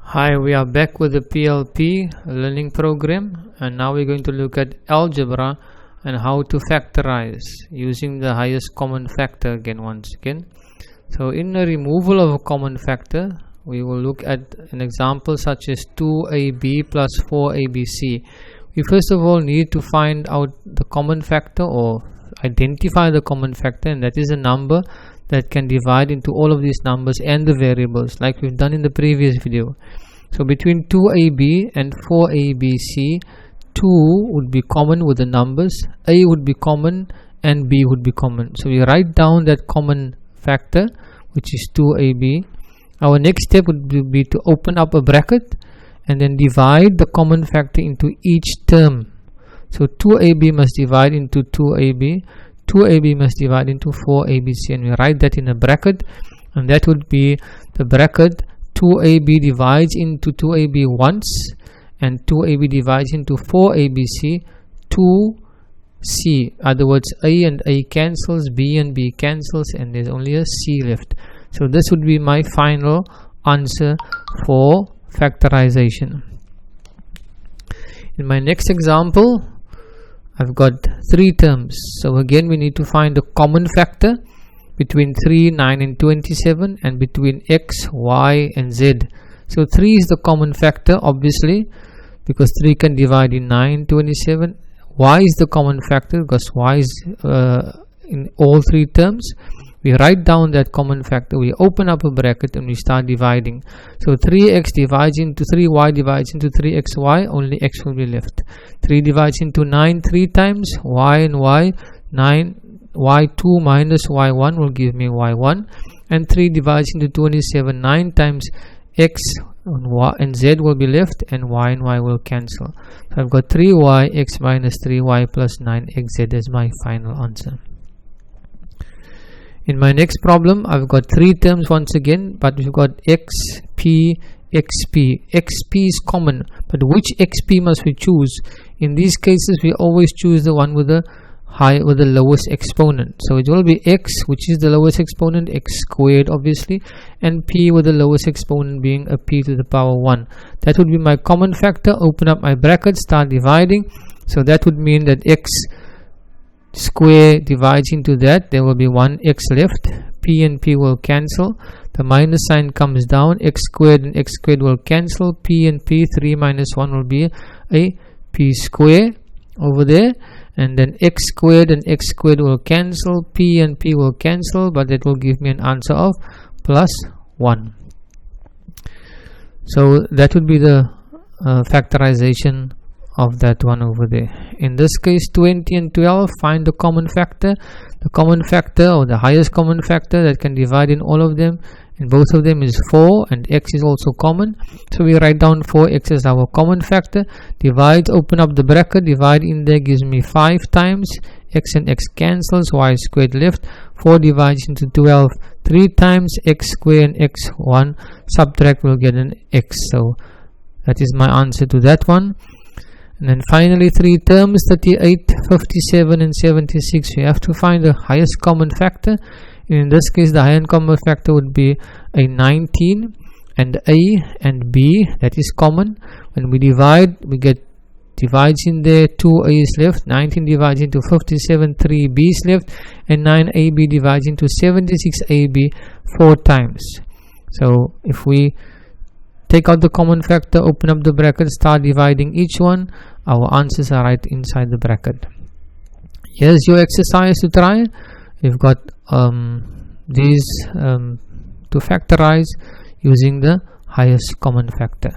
Hi, we are back with the PLP learning program, and now we're going to look at algebra and how to factorize using the highest common factor once again. So in the removal of a common factor, we will look at an example such as 2ab plus 4abc. We first of all need to find out the common factor, or identify the common factor, and that is a number that can divide into all of these numbers and the variables, like we've done in the previous video. So between 2ab and 4abc, 2 would be common with the numbers, a would be common, and b would be common. So we write down that common factor, which is 2ab. Our next step would be to open up a bracket and then divide the common factor into each term. So 2ab must divide into 2ab, 2ab must divide into 4abc, and we write that in a bracket, and that would be the bracket 2ab divides into 2ab once, and 2ab divides into 4abc 2c. In other words, a and a cancels, b and b cancels, and there's only a c left. So this would be my final answer for factorization. In my next example, I've got 3 terms. So again, we need to find the common factor between 3, 9 and 27, and between x, y and z. So 3 is the common factor, obviously, because 3 can divide in 9, 27. Y is the common factor because y is in all 3 terms. We write down that common factor, we open up a bracket, and we start dividing. So 3x divides into 3y divides into 3xy, only x will be left. 3 divides into 9 3 times, y and y, 9, y2 minus y1 will give me y1, and 3 divides into 27 9 times, x and, y and z will be left, and y will cancel. So I've got 3y, x minus 3y plus 9xz as my final answer. In my next problem, I've got 3 terms once again, but we've got xp, xp. xp is common, but which xp must we choose? In these cases, we always choose the one with the lowest exponent. So it will be x, which is the lowest exponent, x squared obviously, and p with the lowest exponent being a p to the power 1. That would be my common factor. Open up my bracket, start dividing. So that would mean that x square divides into that, there will be 1x left, p and p will cancel, the minus sign comes down, x squared and x squared will cancel, p and p, 3 minus 1 will be a p square over there, and then x squared and x squared will cancel, p and p will cancel, but that will give me an answer of plus 1. So that would be the factorization of that one over there. In this case, 20 and 12, find the common factor. The common factor, or the highest common factor that can divide in all of them, in both of them, is 4, and x is also common. So we write down 4x as our common factor. Divide, open up the bracket, divide in there gives me 5 times, x and x cancels, y squared left. 4 divides into 12 3 times, x squared and x1 subtract will get an x. So that is my answer to that one. And then finally 3 terms, 38, 57 and 76. We have to find the highest common factor. In this case, the highest common factor would be a 19, and a and b, that is common. When we divide, we get divides in there, 2a is left, 19 divides into 57, 3b is left, and 9ab divides into 76ab 4 times. So if we take out the common factor, open up the bracket, start dividing each one, our answers are right inside the bracket. Here's your exercise to try. We've got these to factorize using the highest common factor.